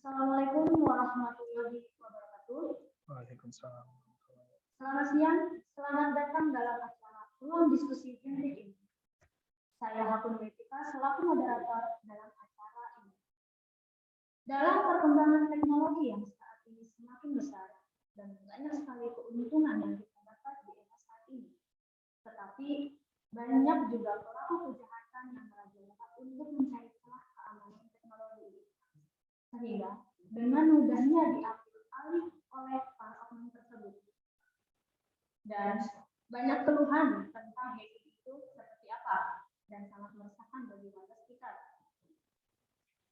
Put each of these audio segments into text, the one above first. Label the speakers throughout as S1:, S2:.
S1: Assalamualaikum warahmatullahi wabarakatuh.
S2: Waalaikumsalam.
S1: Selamat siang, selamat datang dalam acara Ruang Diskusi Genetik ini. Saya Hakun Betika selaku moderator dalam acara ini. Dalam perkembangan teknologi yang saat ini semakin besar dan banyak sekali keuntungan yang kita dapat di era saat ini, tetapi banyak juga pelaku kejahatan yang merajalela untuk mencari celah keamanan teknologi ini. Sehingga dengan mudahnya diambil alih oleh para oknum tersebut. Dan banyak keluhan tentang hacking itu seperti apa dan sangat meresahkan bagi warga sekitar.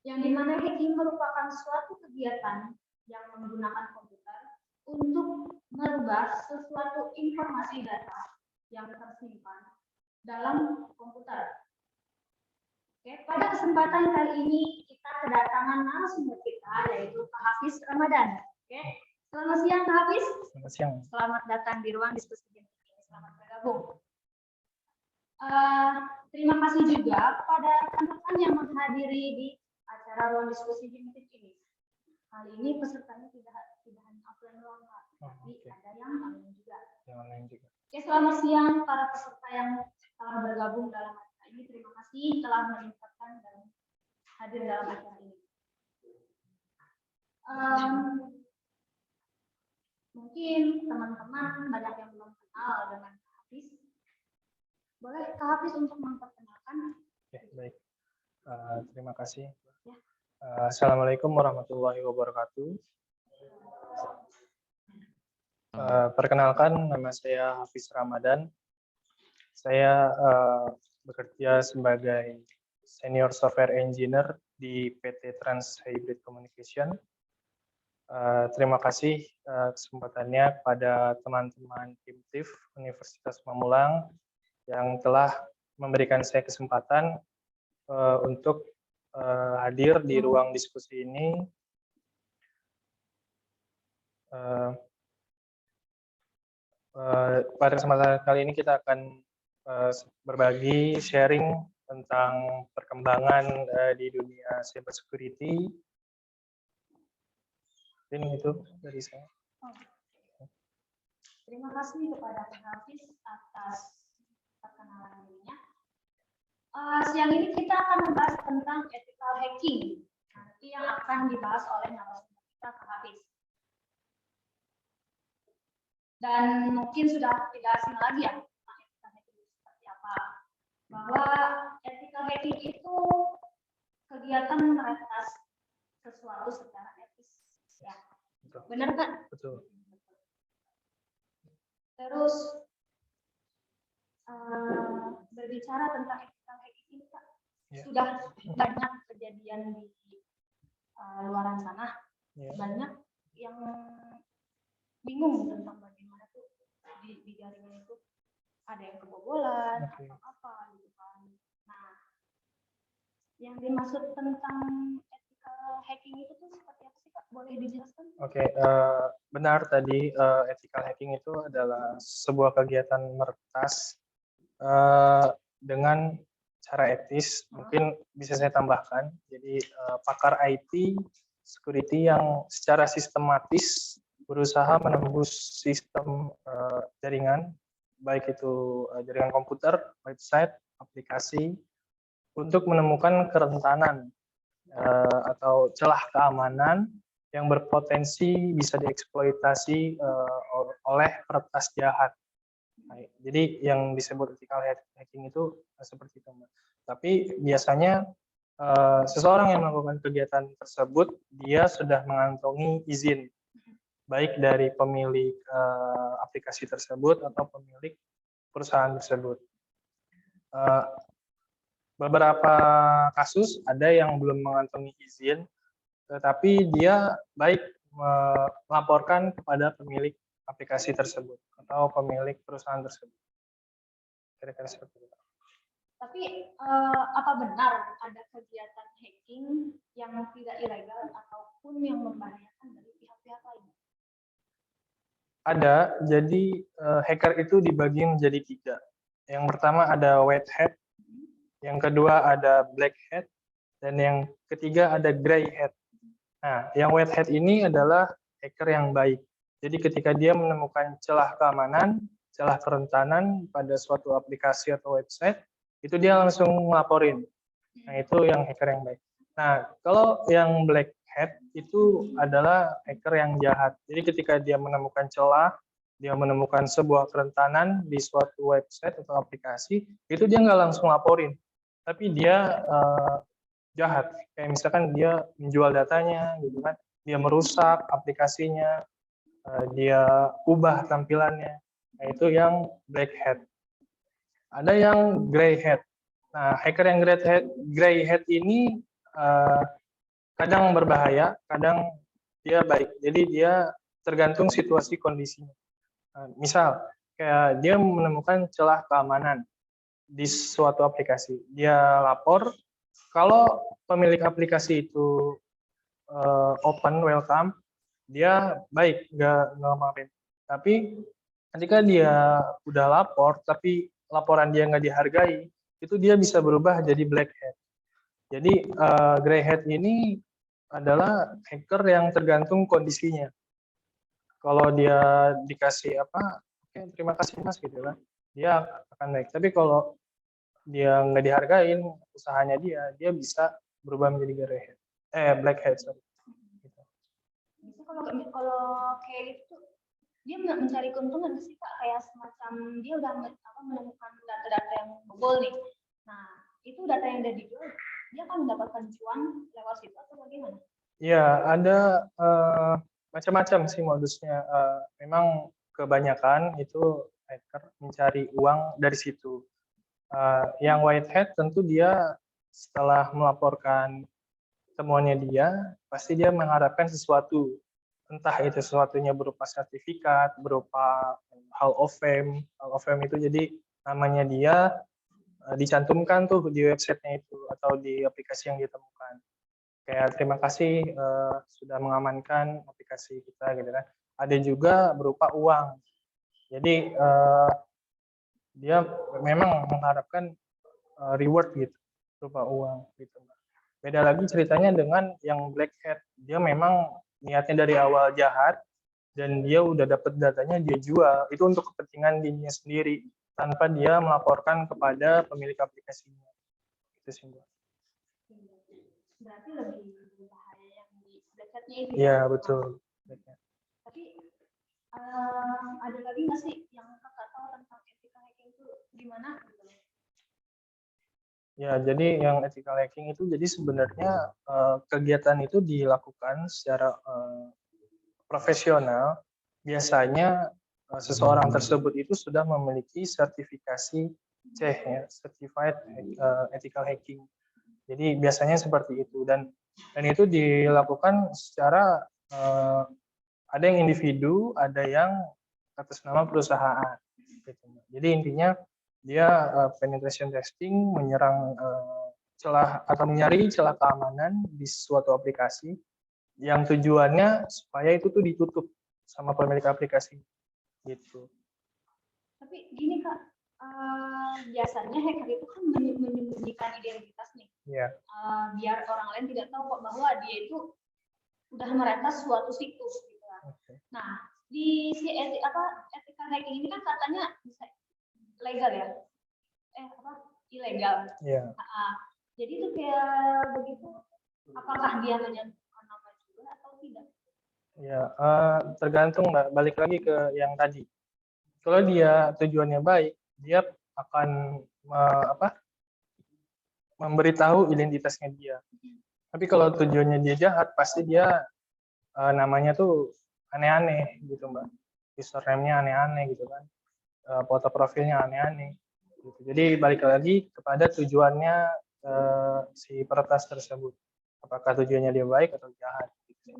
S1: Yang dimana hacking merupakan suatu kegiatan yang menggunakan komputer untuk merubah sesuatu informasi data yang tersimpan dalam komputer. Oke, pada kesempatan kali ini kita kedatangan narasumber kita yaitu Pak Hafiz Ramadan. Oke, selamat siang Pak Hafiz.
S2: Selamat siang.
S1: Selamat datang di ruang diskusi ini. Selamat bergabung. Terima kasih juga kepada rekan-rekan yang menghadiri di acara ruang diskusi genetik ini. Kali ini pesertanya tidak hanya offline doang Pak, tapi ada yang online juga. Oke, selamat siang para peserta yang telah bergabung dalam acara ini. Terima kasih telah menyempatkan dan hadir dalam acara ini. Mungkin teman-teman banyak yang belum kenal dengan Kak Hafiz. Boleh Kak Hafiz untuk memperkenalkan?
S2: Ya, baik. Terima kasih. Ya. Assalamualaikum warahmatullahi wabarakatuh. Perkenalkan, nama saya Hafiz Ramadan. Saya bekerja sebagai Senior Software Engineer di PT Trans Hybrid Communication. Terima kasih kesempatannya kepada teman-teman tim TIF Universitas Pamulang yang telah memberikan saya kesempatan untuk hadir di ruang diskusi ini. Pada kesempatan kali ini kita akan berbagi sharing tentang perkembangan di dunia cyber security. Ini itu dari saya.
S1: Terima kasih kepada Pak Hafiz atas perkenalan dirinya. Siang ini kita akan membahas tentang ethical hacking. Nanti yang akan dibahas oleh narasumber kita Pak Hafiz. Dan mungkin sudah tidak asing lagi ya tentang ethical hacking seperti apa. Bahwa ethical hacking itu kegiatan meretas sesuatu secara etis. Ya.
S2: Betul.
S1: Benar kan?
S2: Betul.
S1: Terus berbicara tentang ethical hacking ini Pak, ya. Sudah banyak kejadian di luaran sana. Ya. Banyak yang bingung tentang bagaimana tuh di jaringan itu ada yang kebobolan atau apa gitu kan. Nah, yang dimaksud tentang ethical hacking itu tuh seperti apa sih Pak? Boleh dijelaskan?
S2: Oke, benar tadi ethical hacking itu adalah sebuah kegiatan meretas dengan cara etis. Mungkin bisa saya tambahkan. Jadi pakar IT security yang secara sistematis berusaha menembus sistem jaringan, baik itu jaringan komputer, website, aplikasi, untuk menemukan kerentanan atau celah keamanan yang berpotensi bisa dieksploitasi oleh peretas jahat. Jadi yang disebut ethical hacking itu seperti itu, Mbak. Tapi biasanya seseorang yang melakukan kegiatan tersebut, dia sudah mengantongi izin, baik dari pemilik aplikasi tersebut atau pemilik perusahaan tersebut. Beberapa kasus ada yang belum mengantongi izin, tetapi dia baik melaporkan kepada pemilik aplikasi tersebut atau pemilik perusahaan tersebut. Kira-kira seperti itu.
S1: Tapi apa benar ada kegiatan hacking yang tidak ilegal ataupun yang membahayakan dari pihak-pihak lain?
S2: Ada, jadi hacker itu dibagi menjadi 3. Yang pertama ada white hat, yang kedua ada black hat, dan yang ketiga ada gray hat. Nah, yang white hat ini adalah hacker yang baik. Jadi ketika dia menemukan celah keamanan, celah kerentanan pada suatu aplikasi atau website, itu dia langsung ngelaporin. Nah, itu yang hacker yang baik. Nah, kalau yang black hat itu adalah hacker yang jahat. Jadi ketika dia menemukan celah, dia menemukan sebuah kerentanan di suatu website atau aplikasi, itu dia nggak langsung laporin. Tapi dia jahat. Kayak misalkan dia menjual datanya, gitu kan. Dia merusak aplikasinya, dia ubah tampilannya. Nah, itu yang black hat. Ada yang gray hat. Nah, hacker yang gray hat ini kadang berbahaya, kadang dia baik. Jadi dia tergantung situasi kondisinya. Misal, kayak dia menemukan celah keamanan di suatu aplikasi. Dia lapor, kalau pemilik aplikasi itu open, welcome, dia baik, nggak ngamarin. Tapi ketika dia udah lapor, tapi laporan dia nggak dihargai, itu dia bisa berubah jadi black hat. Jadi gray hat ini adalah hacker yang tergantung kondisinya. Kalau dia dikasih apa, oke, terima kasih mas gitu kan, dia akan baik. Tapi kalau dia nggak dihargain usahanya dia bisa berubah menjadi gray hat, black hat. Sorry. Gitu.
S1: Bisa kalau kayak gitu dia mencari keuntungan sih Kak, kayak semacam dia udah menemukan data-data yang bobol nih. Nah, itu data yang udah dijual, dia akan mendapatkan cuan lewat situ atau bagaimana?
S2: Ya, ada macam-macam sih modusnya. Memang kebanyakan itu hacker mencari uang dari situ. Yang white hat tentu dia setelah melaporkan temuannya dia, pasti dia mengharapkan sesuatu. Entah itu sesuatunya berupa sertifikat, berupa Hall of Fame. Hall of Fame itu jadi namanya dia dicantumkan tuh di websitenya itu atau di aplikasi yang ditemukan. Kayak terima kasih sudah mengamankan aplikasi kita gitu kan. Ada juga berupa uang. Jadi dia memang mengharapkan reward gitu berupa uang gitu. Beda lagi ceritanya dengan yang black hat. Dia memang niatnya dari awal jahat dan dia udah dapat datanya dia jual. Itu untuk kepentingan dirinya sendiri tanpa dia melaporkan kepada pemilik aplikasinya. Itu sih.
S1: Berarti lebih berbahaya yang di black hat-nya itu
S2: ya? Iya, betul.
S1: Tapi ada lagi nggak sih yang kakak tahu tentang etika hacking itu gimana?
S2: Ya, jadi yang ethical hacking itu jadi sebenarnya kegiatan itu dilakukan secara profesional. Biasanya seseorang tersebut itu sudah memiliki sertifikasi C, ya, Certified Ethical Hacking. Jadi biasanya seperti itu dan itu dilakukan secara ada yang individu, ada yang atas nama perusahaan. Jadi intinya dia penetration testing menyerang celah atau mencari celah keamanan di suatu aplikasi yang tujuannya supaya itu tuh ditutup sama pemilik aplikasi gitu.
S1: Tapi gini Kak, biasanya hacker itu kan menyembunyikan identitas nih.
S2: Yeah.
S1: Biar orang lain tidak tahu kok bahwa dia itu udah meretas suatu situs gitu kan. Okay. Nah, di si etika hacking ini kan katanya bisa legal ya? Ilegal.
S2: Yeah.
S1: Jadi itu kayak begitu, apakah dia menyentuhkan nama juga atau tidak?
S2: Ya, tergantung Mbak. Balik lagi ke yang tadi. Kalau dia tujuannya baik, dia akan memberitahu identitasnya dia. Tapi kalau tujuannya dia jahat, pasti dia namanya tuh aneh-aneh gitu Mbak. Username-nya aneh-aneh gitu kan. Foto profilnya aneh-aneh. Gitu. Jadi balik lagi kepada tujuannya si peretas tersebut. Apakah tujuannya dia baik atau jahat? Gitu.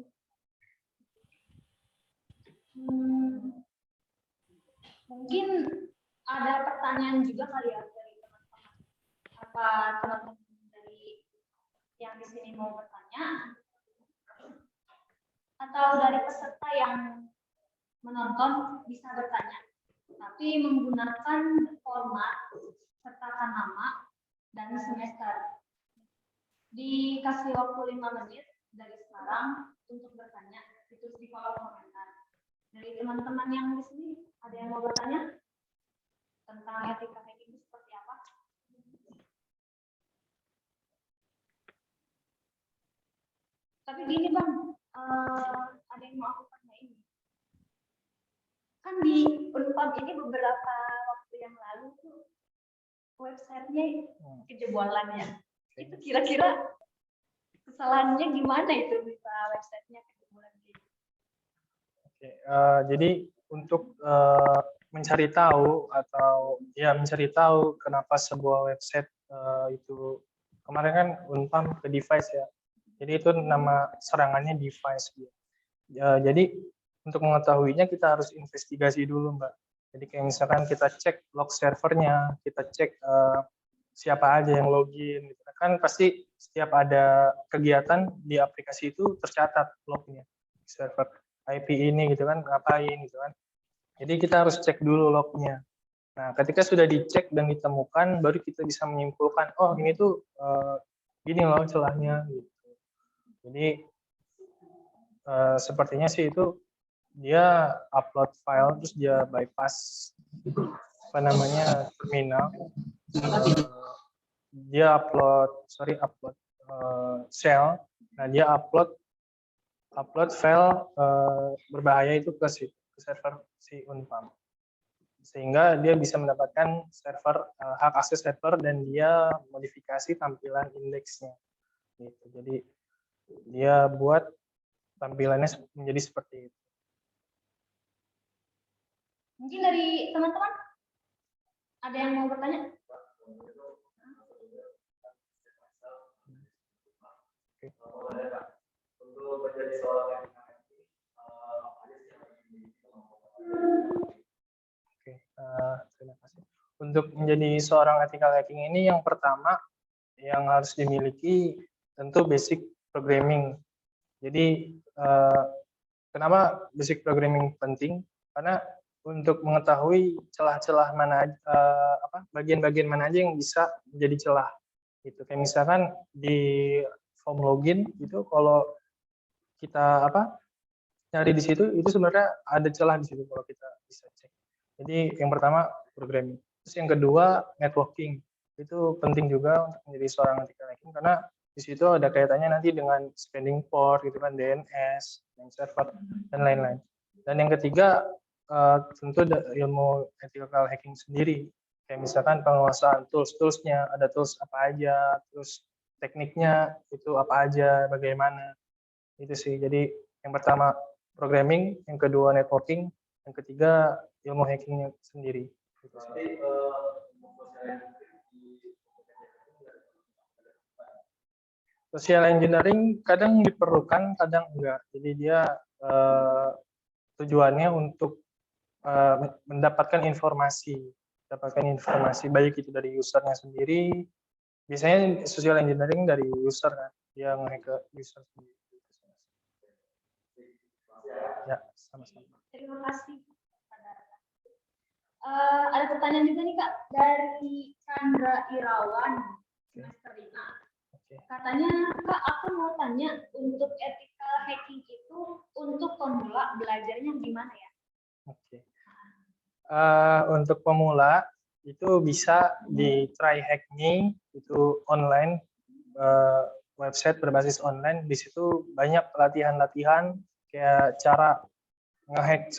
S1: Mungkin ada pertanyaan juga kali ya dari teman-teman. Apa teman-teman dari yang di sini mau bertanya? Atau dari peserta yang menonton bisa bertanya. Tapi menggunakan format sertakan nama dan semester. Dikasih waktu 5 menit dari sekarang untuk bertanya, ditulis di kolom komentar. Dari teman-teman yang di sini, ada yang mau bertanya tentang etika hacking itu seperti apa? Tapi gini Bang, ada yang mau aku tanyain. Kan di Unpad ini beberapa waktu yang lalu tuh websitenya kejebolan ya. Itu kira-kira kesalahannya gimana itu bisa websitenya kejebolan gitu?
S2: Oke, jadi untuk mencari tahu atau ya mencari tahu kenapa sebuah website itu kemarin kan Unpam ke device ya. Jadi itu nama serangannya device. Jadi untuk mengetahuinya kita harus investigasi dulu Mbak. Jadi kayak misalkan kita cek log servernya, kita cek siapa aja yang login. Gitu. Kan pasti setiap ada kegiatan di aplikasi itu tercatat lognya server IP ini gitu kan ngapain gitu kan. Jadi kita harus cek dulu lognya. Nah, ketika sudah dicek dan ditemukan, baru kita bisa menyimpulkan, oh ini tuh gini loh celahnya. Gitu. Jadi sepertinya sih itu dia upload file terus dia bypass apa namanya terminal. Dia upload shell. Nah dia upload file berbahaya itu ke server si Unpam. Sehingga dia bisa mendapatkan server hak akses server dan dia modifikasi tampilan indeksnya. Gitu. Jadi dia buat tampilannya menjadi seperti itu.
S1: Mungkin dari teman-teman ada yang mau bertanya?
S3: Untuk menjadi seorang
S2: terima kasih. Untuk menjadi seorang ethical hacking ini yang pertama yang harus dimiliki tentu basic programming. Jadi kenapa basic programming penting? Karena untuk mengetahui celah-celah mana bagian-bagian mana aja yang bisa menjadi celah. Gitu. Kayak misalkan di form login itu kalau kita nyari di situ itu sebenarnya ada celah di situ kalau kita bisa cek. Jadi yang pertama programming. Terus yang kedua networking. Itu penting juga untuk menjadi seorang ethical hacking karena di situ ada kaitannya nanti dengan spanning port gitu kan, DNS, server dan lain-lain. Dan yang ketiga tentu ilmu ethical hacking sendiri. Kayak misalkan penguasaan tools-toolsnya, ada tools apa aja, terus tekniknya itu apa aja, bagaimana. Itu sih. Jadi yang pertama programming, yang kedua networking, yang ketiga ilmu hackingnya sendiri. Gitu sih. Social engineering kadang diperlukan, kadang enggak. Jadi dia tujuannya untuk mendapatkan informasi baik itu dari usernya sendiri. Biasanya social engineering dari user kan, dia nge-hack ke user sendiri. Ya, sama-sama.
S1: Terima kasih. Ada pertanyaan juga nih Kak dari Chandra Irawan semester 5. Katanya Kak, aku mau tanya untuk ethical hacking itu untuk pemula belajarnya gimana ya?
S2: Oke. Untuk pemula itu bisa di Try Hack Me, itu online website berbasis online. Di situ banyak latihan-latihan kayak cara ngehack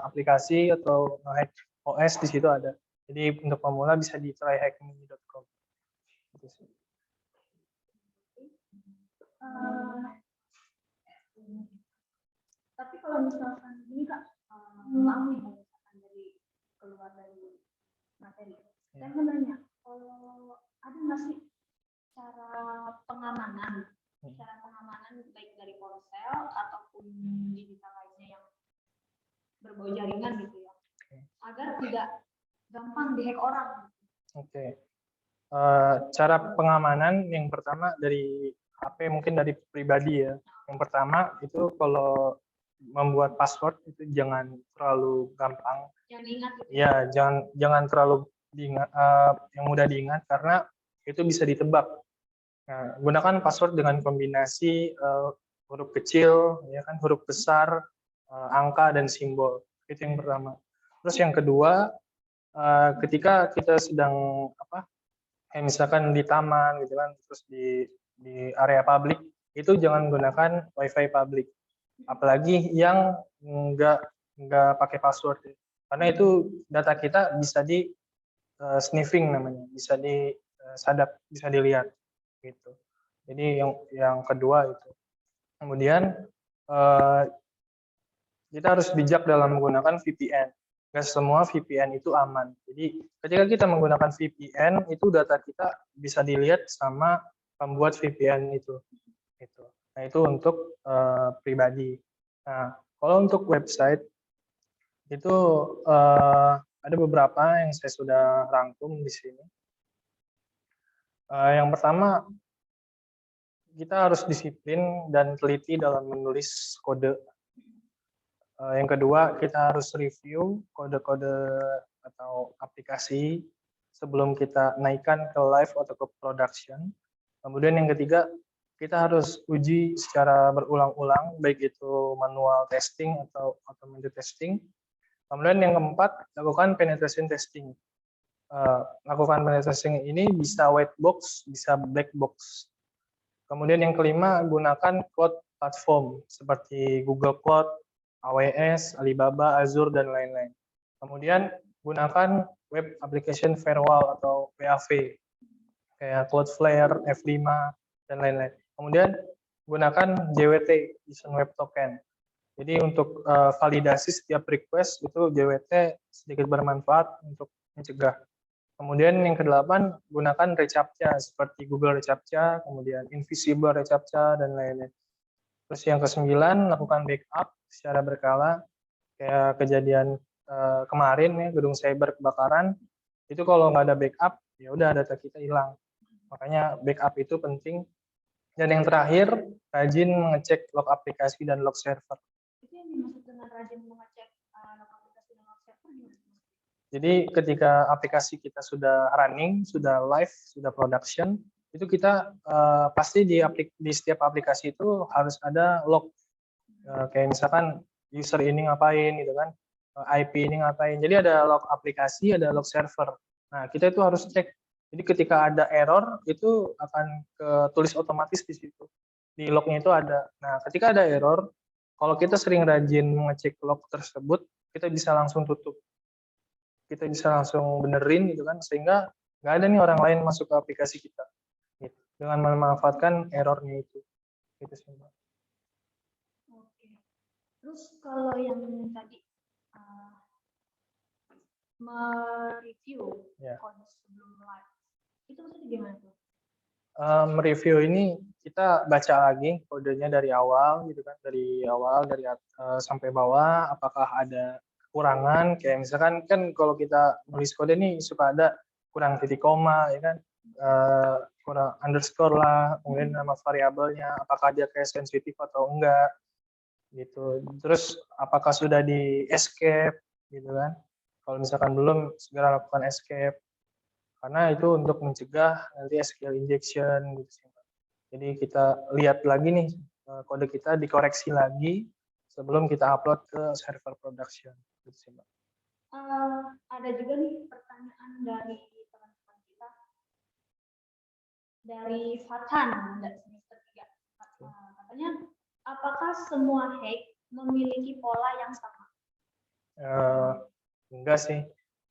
S2: aplikasi atau ngehack OS, di situ ada. Jadi untuk pemula bisa di tryhackme.com.
S1: Tapi kalau misalkan ini Kak, ulang nih misalkan dari keluar dari materi. Saya mau nanya, ada nggak sih cara pengamanan baik dari ponsel ataupun digital lainnya yang berbau jaringan gitu ya, agar tidak gampang dihack orang?
S2: Oke. Cara pengamanan yang pertama dari HP, mungkin dari pribadi ya. Yang pertama itu kalau membuat password itu jangan terlalu gampang.
S1: Yang diingat gitu.
S2: Ya, jangan terlalu diingat, yang mudah diingat karena itu bisa ditebak. Nah, gunakan password dengan kombinasi huruf kecil, ya kan, huruf besar, angka dan simbol. Itu yang pertama. Terus yang kedua, ketika kita sedang apa, kayak misalkan di taman gitu kan, terus di area publik, itu jangan gunakan WiFi publik. Apalagi yang nggak pakai password, karena itu data kita bisa di sniffing namanya, bisa disadap, bisa dilihat gitu. Jadi yang kedua itu. Kemudian eh, kita harus bijak dalam menggunakan VPN. Nggak semua VPN itu aman. Jadi ketika kita menggunakan VPN, itu data kita bisa dilihat sama pembuat VPN itu. Gitu. Nah itu untuk pribadi. Nah kalau untuk website itu ada beberapa yang saya sudah rangkum di sini. Yang pertama, kita harus disiplin dan teliti dalam menulis kode. Yang kedua, kita harus review kode-kode atau aplikasi sebelum kita naikkan ke live atau ke production. Kemudian yang ketiga, kita harus uji secara berulang-ulang, baik itu manual testing atau automated testing. Kemudian yang keempat, lakukan penetration testing. Lakukan penetration ini bisa white box, bisa black box. Kemudian yang kelima, gunakan cloud platform seperti Google Cloud, AWS, Alibaba, Azure, dan lain-lain. Kemudian gunakan web application firewall atau WAV, kayak Cloudflare, F5, dan lain-lain. Kemudian gunakan JWT, JSON Web Token. Jadi untuk validasi setiap request itu JWT sedikit bermanfaat untuk mencegah. Kemudian yang kedelapan, gunakan reCAPTCHA seperti Google reCAPTCHA, kemudian Invisible reCAPTCHA, dan lain-lain. Terus yang kesembilan, lakukan backup secara berkala. Kayak kejadian kemarin ya, gedung cyber kebakaran, itu kalau nggak ada backup, ya udah data kita hilang. Makanya backup itu penting. Dan yang terakhir, rajin mengecek log aplikasi dan log server.
S1: Itu yang dimaksud dengan rajin mengecek log aplikasi dan log server gimana?
S2: Jadi ketika aplikasi kita sudah running, sudah live, sudah production, itu kita pasti di setiap aplikasi itu harus ada log. Kayak misalkan user ini ngapain gitu kan, IP ini ngapain. Jadi ada log aplikasi, ada log server. Nah kita itu harus cek. Jadi ketika ada error itu akan tulis otomatis di situ. Di lognya itu ada. Nah ketika ada error, kalau kita sering rajin mengecek log tersebut, kita bisa langsung tutup. Kita bisa langsung benerin gitu kan, sehingga nggak ada nih orang lain masuk ke aplikasi kita gitu, dengan memanfaatkan errornya itu gitu sih Mbak.
S1: Oke. Terus kalau yang tadi mereview kode sebelum live, itu maksudnya gimana tuh?
S2: Mereview ini kita baca lagi kodenya dari awal gitu kan, dari awal sampai bawah, apakah ada kekurangan, kayak misalkan kan kalau kita nulis kode nih suka ada kurang titik koma ya kan, kurang underscore lah, kemudian nama variabelnya apakah dia kayak sensitif atau enggak gitu. Terus apakah sudah di escape gitu kan, kalau misalkan belum segera lakukan escape, karena itu untuk mencegah nanti SQL injection gitu sih. Jadi kita lihat lagi nih kode kita, dikoreksi lagi sebelum kita upload ke server production gitu sih Mbak.
S1: Ada juga nih pertanyaan dari teman-teman kita, dari Fatan dari semester 3. Katanya, apakah semua hack memiliki pola yang sama?
S2: Enggak sih,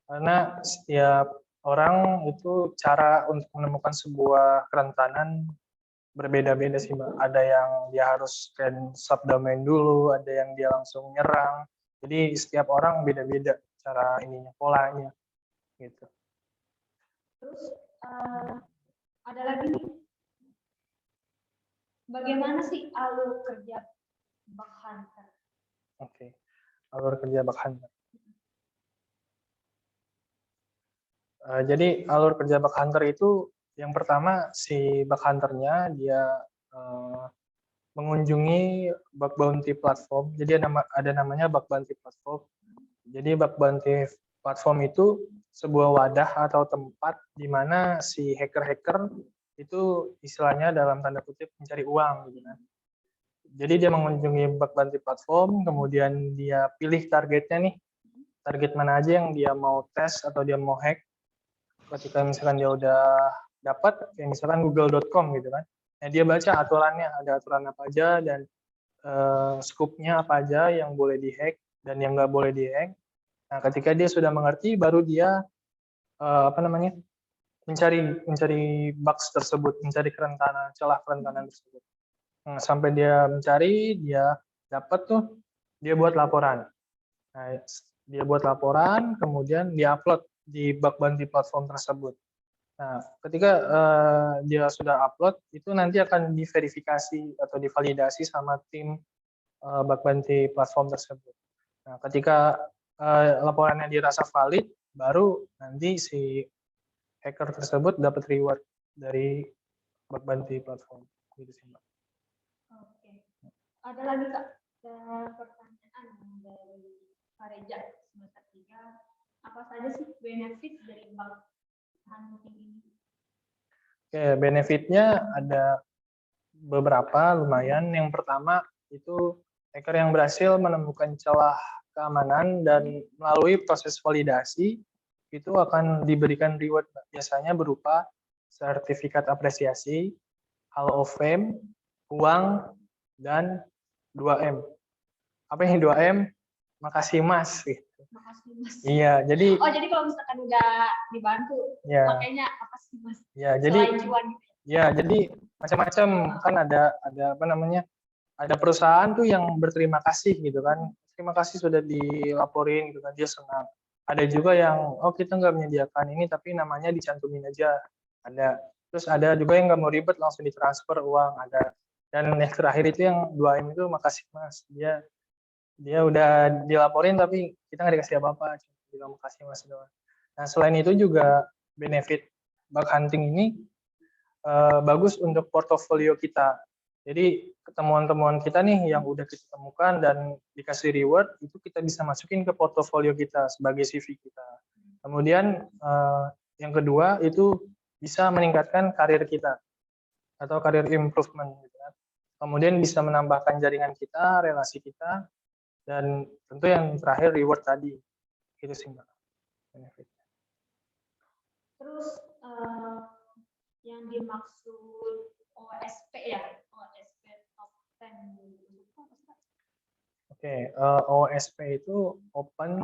S2: karena setiap orang itu cara untuk menemukan sebuah kerentanan berbeda-beda sih Mbak. Ada yang dia harus scan subdomain dulu, ada yang dia langsung nyerang. Jadi setiap orang beda-beda cara ininya, polanya gitu.
S1: Terus ada lagi nih, bagaimana sih alur kerja bug hunter?
S2: Oke, alur kerja bug hunter. Jadi alur kerja bug hunter itu yang pertama si bug hunternya dia mengunjungi bug bounty platform. Jadi ada namanya bug bounty platform. Jadi bug bounty platform itu sebuah wadah atau tempat di mana si hacker-hacker itu istilahnya dalam tanda kutip mencari uang gitu kan. Jadi dia mengunjungi bug bounty platform, kemudian dia pilih targetnya nih, target mana aja yang dia mau tes atau dia mau hack. Ketika misalkan dia udah dapat, kayak misalkan google.com gitu kan, nah dia baca aturannya, ada aturan apa aja dan scope-nya apa aja yang boleh dihack dan yang nggak boleh dihack. Nah, ketika dia sudah mengerti, baru dia mencari bugs tersebut, mencari kerentanan, celah kerentanan tersebut. Nah, sampai dia mencari, dia dapat tuh, dia buat laporan. Nah, dia buat laporan, kemudian dia upload di bug bounty platform tersebut. Nah, ketika dia sudah upload, itu nanti akan diverifikasi atau divalidasi sama tim bug bounty platform tersebut. Nah, ketika laporannya dirasa valid, baru nanti si hacker tersebut dapat reward dari bug bounty platform. Gitu sih, Mbak.
S1: Oke. Ada lagi Kak pertanyaan dari Pak Reja semester 3. Apa saja sih benefit dari bug hunting ini?
S2: Oke, benefitnya ada beberapa lumayan. Yang pertama itu hacker yang berhasil menemukan celah keamanan dan melalui proses validasi itu akan diberikan reward, biasanya berupa sertifikat apresiasi, Hall of Fame, uang, dan 2M. Apa yang 2M? Makasih Mas.
S1: Makasih Mas.
S2: Iya, jadi
S1: jadi kalau misalkan udah dibantu,
S2: ya,
S1: makanya makasih Mas.
S2: Ya, jadi
S1: selain cuan.
S2: Ya, jadi macam-macam kan ada apa namanya? Ada perusahaan tuh yang berterima kasih gitu kan. Terima kasih sudah dilaporin gitu kan, dia senang. Ada juga yang kita nggak menyediakan ini tapi namanya dicantumin aja. Ada. Terus ada juga yang nggak mau ribet langsung ditransfer uang, ada. Dan yang terakhir itu yang 2M itu makasih Mas. Dia udah dilaporin tapi kita nggak dikasih apa-apa, cuma bilang makasih Mas doang. Nah, selain itu juga benefit bug hunting ini bagus untuk portofolio kita. Jadi temuan-temuan kita nih yang udah kita temukan dan dikasih reward itu kita bisa masukin ke portofolio kita sebagai CV kita. Kemudian yang kedua itu bisa meningkatkan karir kita atau karir improvement gitu kan. Kemudian bisa menambahkan jaringan kita, relasi kita, dan tentu yang terakhir reward tadi. Itu sih Mbak. Benefitnya.
S1: Terus yang dimaksud OSP ya, OSP top 10 itu apa sih?
S2: Oke, OSP itu Open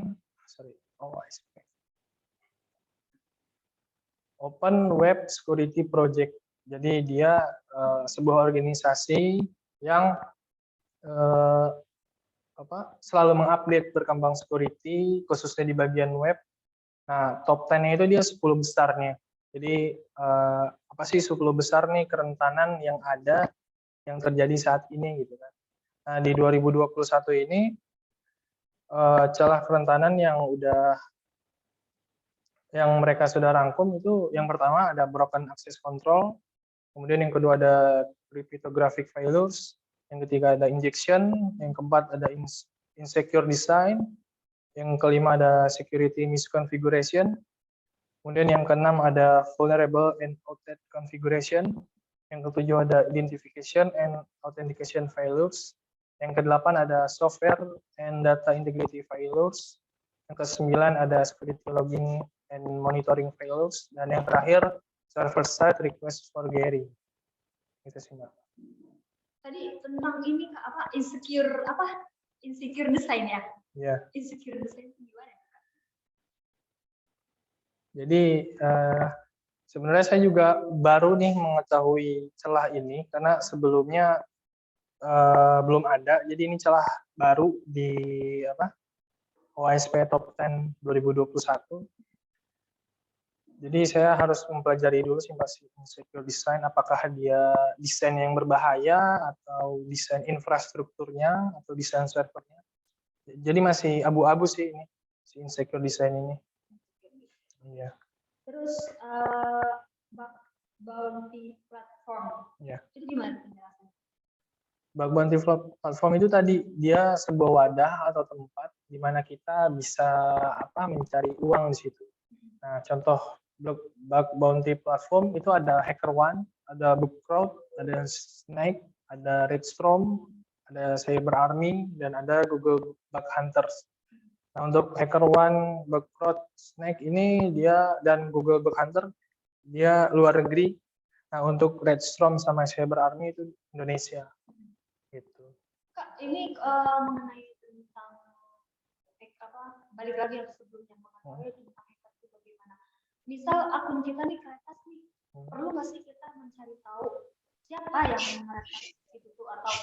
S2: Web Security Project. Jadi dia sebuah organisasi yang selalu mengupdate berkembang security, khususnya di bagian web. Nah, top 10-nya itu dia 10 besarnya. Jadi apa sih 10 besar nih kerentanan yang ada yang terjadi saat ini gitu kan. Nah, di 2021 ini celah kerentanan yang mereka sudah rangkum itu yang pertama ada broken access control, kemudian yang kedua ada cryptographic failures, yang ketiga ada injection, yang keempat ada insecure design, yang kelima ada security misconfiguration, kemudian yang keenam ada vulnerable and outdated configuration, yang ketujuh ada identification and authentication failures, yang kedelapan ada software and data integrity failures, yang kesembilan ada security logging and monitoring failures, dan yang terakhir server side request for Gary. Itu sih Mbak.
S1: Tadi tentang ini Kak, insecure design ya?
S2: Iya.
S1: Insecure design gimana?
S2: Jadi sebenarnya saya juga baru nih mengetahui celah ini karena sebelumnya belum ada. Jadi ini celah baru di OSP Top 10 2021. Jadi saya harus mempelajari dulu sih Mbak insecure design, apakah dia desain yang berbahaya atau desain infrastrukturnya atau desain servernya. Jadi masih abu-abu sih ini si insecure design ini. Iya.
S1: Terus bounty platform.
S2: Iya.
S1: Itu gimana penjelasannya?
S2: Bug bounty platform itu tadi dia sebuah wadah atau tempat di mana kita bisa mencari uang di situ. Nah, contoh bug bounty platform itu ada HackerOne, ada Bugcrowd, ada Snake, ada Redstorm, ada CyberArmy, dan ada Google Bug Hunters. Nah, untuk HackerOne, Bugcrowd, Snake ini dia dan Google Bug Hunter dia luar negeri. Nah, untuk Redstorm sama CyberArmy itu Indonesia. Gitu.
S1: Kak, ini mengenai tentang balik lagi yang sebelumnya mengenai tentang hacker itu bagaimana. Misal akun kita nih kreatif nih, perlu nggak sih kita mencari tahu siapa yang meretas itu tuh atau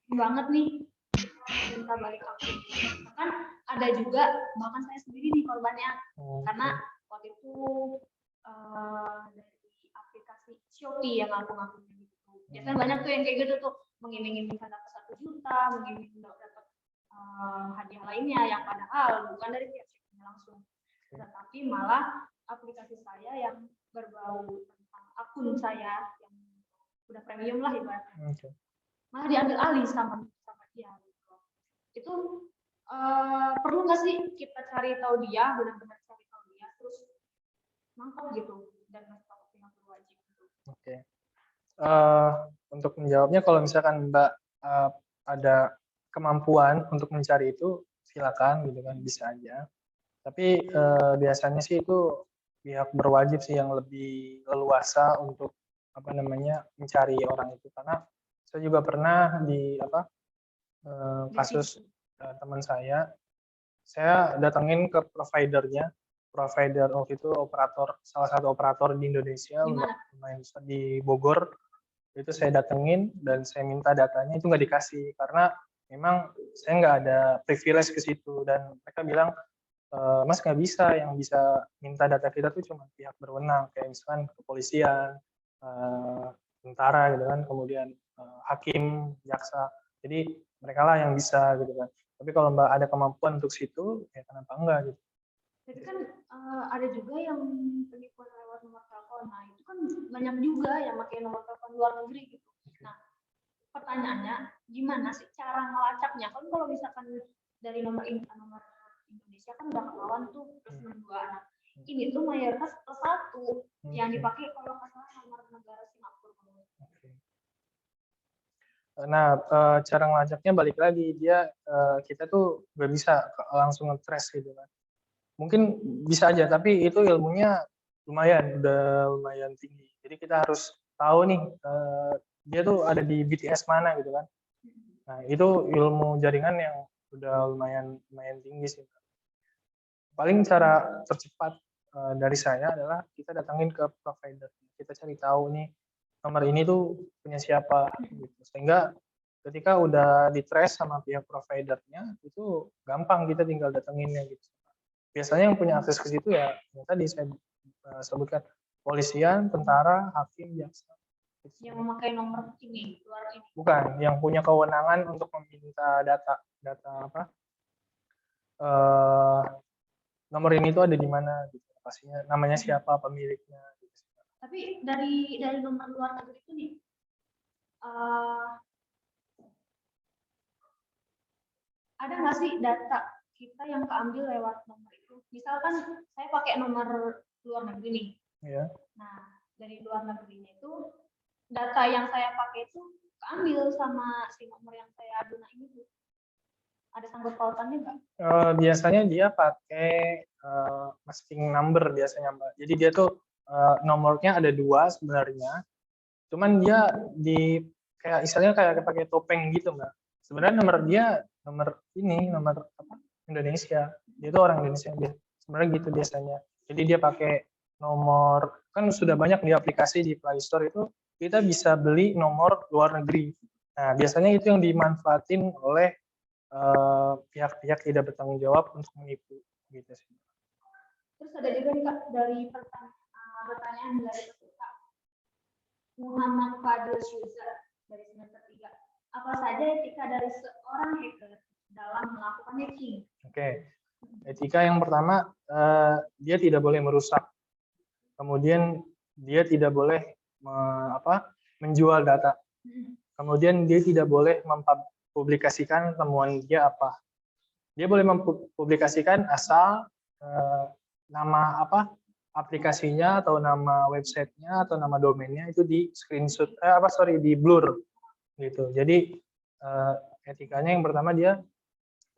S1: banget nih minta balik akun. Bahkan ada juga bahkan saya sendiri nih korbannya karena waktu itu dari aplikasi Shopee yang ngaku-ngakunya gitu. Biasanya banyak tuh yang kayak gitu tuh mengiming-imingkan dapat 1 juta, mengiming-imingkan dapat hadiah lainnya yang padahal bukan dari pihak Shopee langsung, tetapi malah aplikasi saya yang berbau tentang akun saya yang udah premium lah ibaratnya, malah diambil alih sama dia. Itu perlu nggak sih kita cari tahu dia, benar-benar cari tahu dia, terus nangkep gitu dan ngasih tahu pihak berwajib gitu.
S2: Oke. Untuk menjawabnya, kalau misalkan Mbak ada kemampuan untuk mencari itu, silakan gitu kan, bisa aja. Tapi biasanya sih itu pihak berwajib sih yang lebih leluasa untuk mencari orang itu, karena saya juga pernah di kasus teman saya datengin ke providernya, provider waktu itu salah satu operator di Indonesia, lumayan besar di Bogor. Itu saya datengin dan saya minta datanya, itu nggak dikasih karena memang saya nggak ada privilege ke situ, dan mereka bilang, Mas nggak bisa, yang bisa minta data kita tuh cuma pihak berwenang, kayak misalkan kepolisian, tentara gitu kan, kemudian hakim, jaksa. Jadi mereka lah yang bisa gitu kan. Tapi kalau Mbak ada kemampuan untuk situ, ya kenapa enggak gitu.
S1: Jadi kan ada juga yang penipuan lewat nomor telepon. Nah, itu kan banyak juga yang pakai nomor telepon luar negeri gitu. Nah, pertanyaannya gimana sih cara ngelacaknya? Kan kalau misalkan dari nomor Indonesia kan udah ketahuan tuh +62. Nah, ini tuh mayoritas +1 yang dipakai kalau nggak salah nomor negara Singapura.
S2: Nah, cara ngelacaknya balik lagi, kita tuh nggak bisa langsung nge-trace gitu kan. Mungkin bisa aja, tapi itu ilmunya udah lumayan tinggi. Jadi kita harus tahu nih, dia tuh ada di BTS mana gitu kan. Nah, itu ilmu jaringan yang udah lumayan tinggi sih. Paling cara tercepat dari saya adalah kita datangin ke provider. Kita cari tahu nih, nomor ini tuh punya siapa gitu. Sehingga ketika udah di-trace sama pihak providernya, itu gampang, kita tinggal datanginnya gitu. Biasanya yang punya akses ke situ ya tadi saya sebutkan, polisian, tentara, hakim, jaksa.
S1: Yang memakai nomor ini, luar ini.
S2: Bukan, yang punya kewenangan untuk meminta data nomor ini tuh ada di mana gitu, pastinya namanya siapa, pemiliknya gitu.
S1: Tapi dari nomor luar negeri itu nih, ada nggak sih data kita yang keambil lewat nomor itu? Misalkan saya pakai nomor luar negeri nih.
S2: Iya.
S1: Nah, dari luar negerinya itu data yang saya pakai itu keambil sama si nomor yang saya guna ini tuh. Ada sangkut pautannya nggak?
S2: Biasanya dia pakai masking number biasanya, Mbak. Jadi dia tuh nomornya ada 2 sebenarnya. Cuman dia kayak istilahnya kayak pakai topeng gitu, Mbak. Sebenarnya nomor Indonesia. Dia tuh orang Indonesia. Sebenarnya gitu biasanya. Jadi dia pakai nomor, kan sudah banyak di aplikasi di Play Store itu kita bisa beli nomor luar negeri. Nah, biasanya itu yang dimanfaatin oleh pihak-pihak tidak bertanggung jawab untuk menipu gitu sih.
S1: Terus ada juga nih Kak, dari pertanyaan dari peserta Muhammad Fadil Syuza dari semester 3. Apa saja etika dari seorang hacker dalam melakukan hacking?
S2: Oke. Etika yang pertama, dia tidak boleh merusak. Kemudian dia tidak boleh menjual data. Kemudian dia tidak boleh mempublikasikan temuan dia apa. Dia boleh mempublikasikan asal nama aplikasinya atau nama websitenya atau nama domainnya itu di screenshot, di blur gitu. Jadi etikanya yang pertama dia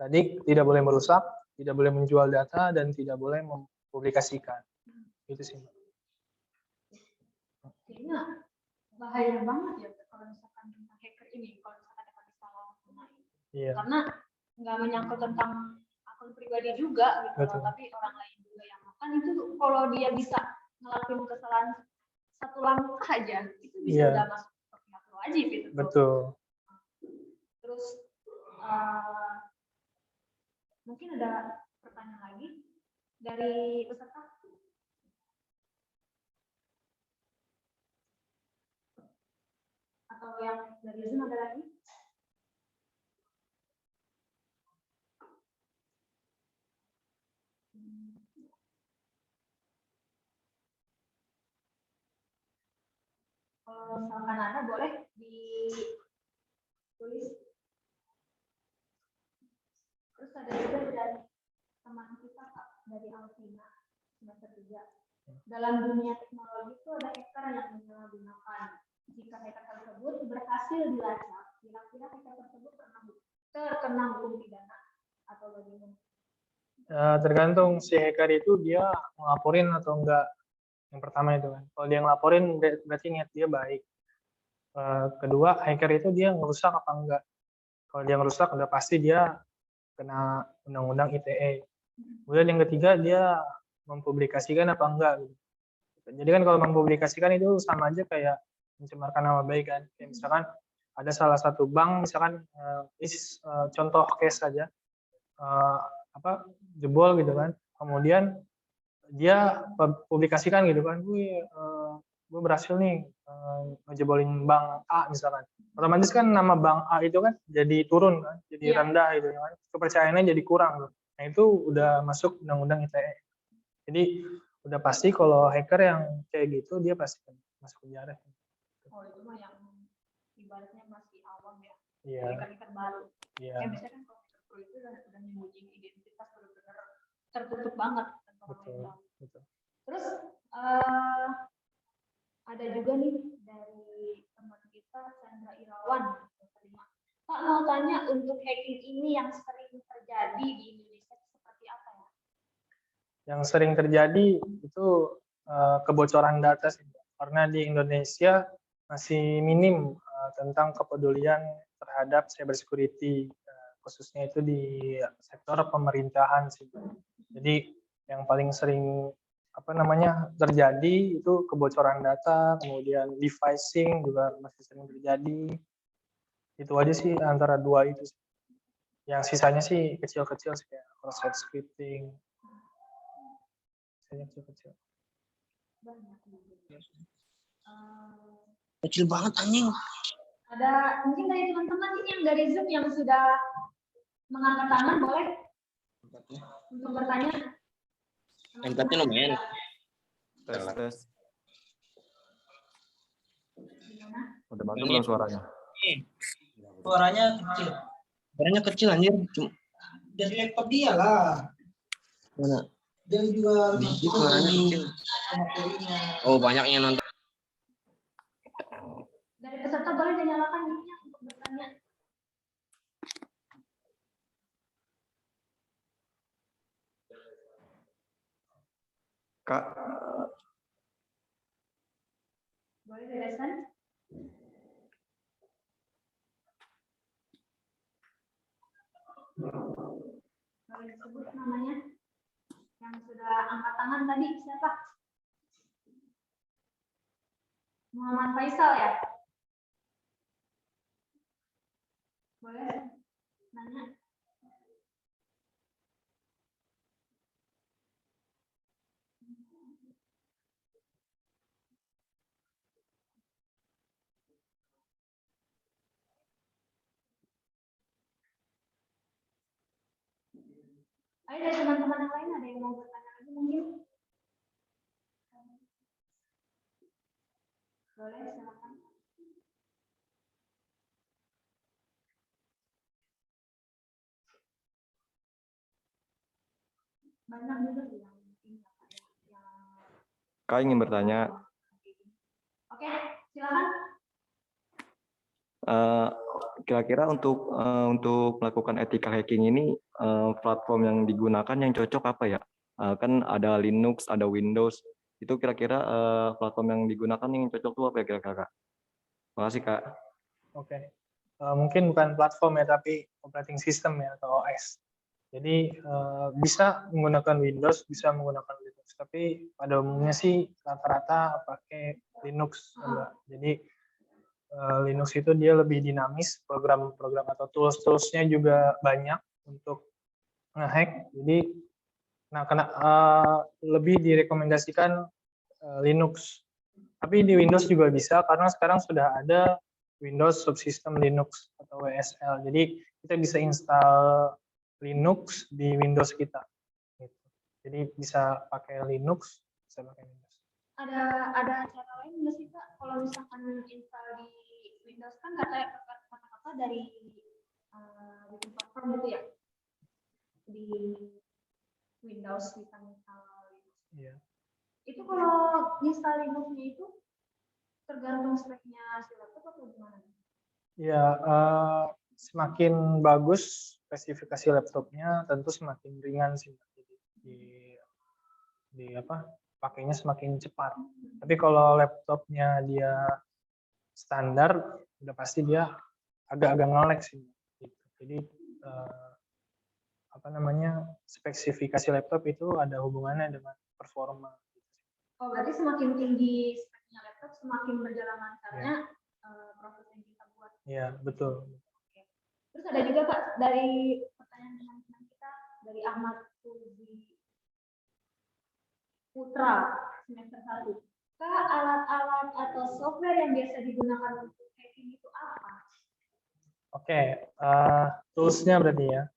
S2: tadi tidak boleh merusak, tidak boleh menjual data, dan tidak boleh mempublikasikan. Itu sih.
S1: Kayaknya bahaya banget ya kalau misalkan tentang hacker ini, kalau misalkan dapat disalahgunakan.
S2: Iya.
S1: Karena nggak menyangkut tentang akun pribadi juga gitu loh, tapi orang lain juga yang makan itu kalau dia bisa ngelakuin kesalahan satu langkah aja itu bisa
S2: Iya.
S1: udah masuk ke pihak wajib itu.
S2: Betul.
S1: Terus mungkin ada pertanyaan lagi dari peserta? Atau yang dari Zoom ada lagi? Kalau misalkan ada, boleh ditulis. Terus ada juga dari teman kita Kak, dari Alvina semester 3. Dalam dunia teknologi itu ada hacker yang menyalahgunakan. Jika hacker tersebut berhasil dilacak, kira-kira hacker tersebut terkena hukum pidana atau bagaimana?
S2: Tergantung si hacker itu dia ngelaporin atau enggak. Yang pertama itu kan. Kalau dia ngelaporin berarti niat dia baik. Kedua, hacker itu dia ngerusak apa enggak. Kalau dia ngerusak udah pasti dia kena undang-undang ITE. Kemudian yang ketiga dia mempublikasikan apa enggak. Jadi kan kalau mempublikasikan itu sama aja kayak mencemarkan nama baik kan. Kayak misalkan ada salah satu bank misalkan contoh case saja jebol gitu kan. Kemudian dia publikasikan gitu kan, gue berhasil nih ngejebolin bank A misalkan. Otomatis kan nama bank A itu kan jadi turun kan, jadi rendah gitu kan. Kepercayaannya jadi kurang. Nah itu udah masuk undang-undang ITE. Jadi udah pasti kalau hacker yang kayak gitu dia pasti masuk penjara.
S1: Oh itu mah yang ibaratnya masih awam ya.
S2: Iya.
S1: Hacker baru.
S2: Iya.
S1: Ya biasanya kan kalau hacker itu udah menyembunyikan identitas benar-benar tertutup banget.
S2: Betul.
S1: Terus ada juga nih dari teman kita Chandra Irawan. Pak mau tanya, untuk hacking ini yang sering terjadi di Indonesia seperti apa ya?
S2: Yang sering terjadi itu kebocoran data sih, karena di Indonesia masih minim tentang kepedulian terhadap cybersecurity, khususnya itu di sektor pemerintahan sih. Jadi yang paling sering terjadi itu kebocoran data, kemudian devising juga masih sering terjadi. Itu aja sih antara dua itu. Yang sisanya sih kecil-kecil sih kayak cross-site scripting. Kecil-kecil.
S4: Kecil banget anjing.
S1: Ada mungkin dari teman-teman ini yang dari Zoom yang sudah mengangkat tangan, boleh untuk bertanya.
S4: Tempatnya lumayan.
S5: Tes. Udah
S4: Ini.
S5: mantap belum suaranya?
S6: Suaranya kecil.
S4: Suaranya kecil anjir. Cuma
S6: Dari laptop dia lah.
S4: mana?
S6: Dia juga
S4: Ini suaranya kecil. Oh, banyak yang nonton.
S1: Dari peserta boleh dinyalakan mic-nya untuk bertanya.
S5: Kak,
S1: Boleh dijelaskan? Boleh disebut namanya? Yang sudah angkat tangan tadi siapa? Muhammad Faisal ya? Boleh nanya? Ayo dari teman-teman yang lain ada yang mau bertanya lagi mungkin? Boleh, silakan. Banyak juga sih yang
S5: Kak ingin bertanya,
S1: Oke, silakan.
S5: kira-kira untuk melakukan ethical hacking ini platform yang digunakan yang cocok apa ya? Kan ada Linux, ada Windows. Itu kira-kira platform yang digunakan yang cocok tuh apa ya kira-kira, Kak? Makasih, Kak.
S2: Oke. Mungkin bukan platform ya, tapi operating system ya atau OS. Jadi bisa menggunakan Windows, bisa menggunakan Linux, tapi pada umumnya sih rata-rata pakai Linux, Mbak. Jadi Linux itu dia lebih dinamis, program-program atau tools-toolsnya juga banyak untuk ngehack. Jadi, lebih direkomendasikan Linux. Tapi di Windows juga bisa karena sekarang sudah ada Windows Subsystem Linux atau WSL. Jadi kita bisa install Linux di Windows kita. Gitu. Jadi bisa pakai Linux, bisa pakai Windows.
S1: Ada cara lain nggak sih Kak? Kalau misalkan install di Windows kan kata-kata dari bikin platform gitu ya di Windows bisa install Linux.
S2: Iya.
S1: Itu kalau install Linux-nya itu tergantung speknya si laptop atau gimana?
S2: Ya, semakin bagus spesifikasi laptopnya, tentu semakin ringan sih. Di apa? Pakainya semakin cepat. Tapi kalau laptopnya dia standar, udah pasti dia agak-agak nge-lag sih. Gitu. Jadi apa namanya, spesifikasi laptop itu ada hubungannya dengan performa.
S1: Oh, berarti semakin tinggi speknya laptop, semakin berjalan lancarnya proses yang kita buat.
S2: Iya, betul.
S1: Oke. Terus ada juga Kak dari pertanyaan teman-teman kita dari Ahmad Putra semester 1. Kak, alat-alat atau software yang biasa digunakan untuk hacking itu apa?
S2: Oke, tools-nya berarti ya.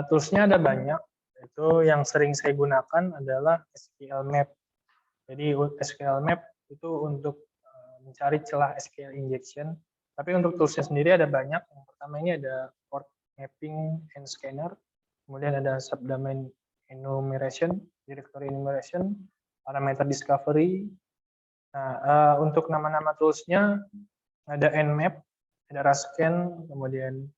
S2: Tools-nya ada banyak. Itu yang sering saya gunakan adalah SQL Map. Jadi SQL Map itu untuk mencari celah SQL injection. Tapi untuk tools-nya sendiri ada banyak. Yang pertama ini ada port mapping and scanner. Kemudian ada subdomain enumeration, directory enumeration, parameter discovery. Nah, untuk nama-nama tools-nya ada Nmap, ada Rascan, kemudian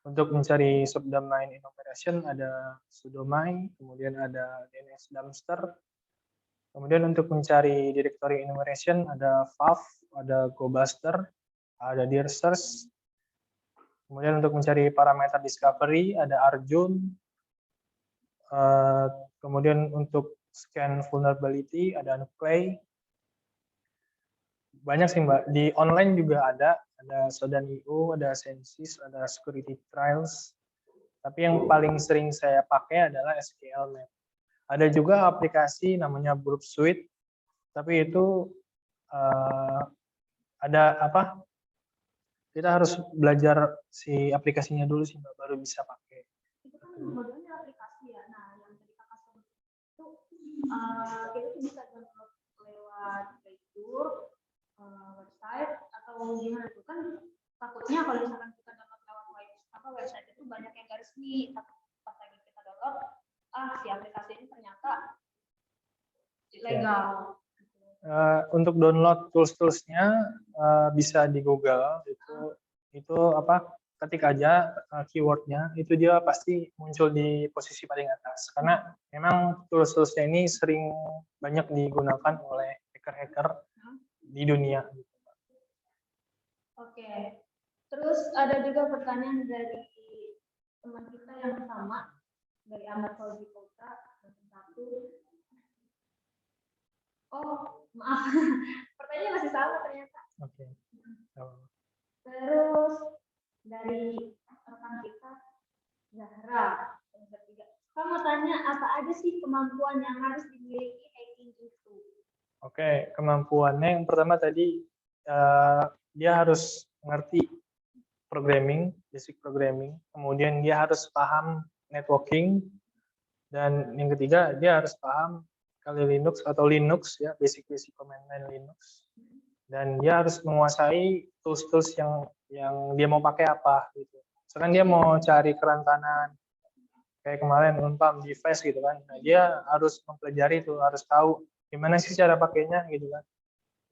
S2: untuk mencari subdomain enumeration ada sudomai, kemudian ada DNS dumpster. Kemudian untuk mencari directory enumeration ada fav, ada gobuster, ada dirsearch. Kemudian untuk mencari parameter discovery ada arjun. Kemudian untuk scan vulnerability ada nuclei. Banyak sih Mbak. Di online juga ada Sodan.io, ada Sensis, ada Security Trials. Tapi yang paling sering saya pakai adalah SQL Map. Ada juga aplikasi namanya Burp Suite, tapi itu ada apa? Kita harus belajar si aplikasinya dulu sih Mbak, baru bisa pakai.
S1: Itu kan modelnya aplikasi ya. Nah, yang tadi Kakak sebut itu kita tuh bisa download lewat Play Store, website atau gimana tuh kan takutnya kalau misalkan kita download lewat website itu banyak yang gak resmi, tapi pas lagi kita download si aplikasi ini ternyata legal.
S2: Untuk download tools-toolsnya bisa di Google, itu apa, ketik aja keywordnya, itu dia pasti muncul di posisi paling atas karena memang tools-toolsnya ini sering banyak digunakan oleh hacker-hacker di dunia.
S1: Oke, terus ada juga pertanyaan dari teman kita yang sama dari Ahmad Fauzi Putra satu. Oh, maaf. Pertanyaannya masih sama ternyata.
S2: Oke.
S1: Terus dari rekan kita Zahra yang ketiga. Kamu tanya apa aja sih kemampuan yang harus dimiliki hacking itu?
S2: Oke, kemampuannya yang pertama tadi dia harus ngerti programming, basic programming. Kemudian dia harus paham networking, dan yang ketiga dia harus paham Kali Linux atau Linux ya, basic command line Linux. Dan dia harus menguasai tools-tools yang dia mau pakai apa gitu. Misalkan dia mau cari kerentanan kayak kemarin Unpam device gitu kan. Nah, dia harus mempelajari itu, harus tahu gimana sih cara pakainya gitu kan.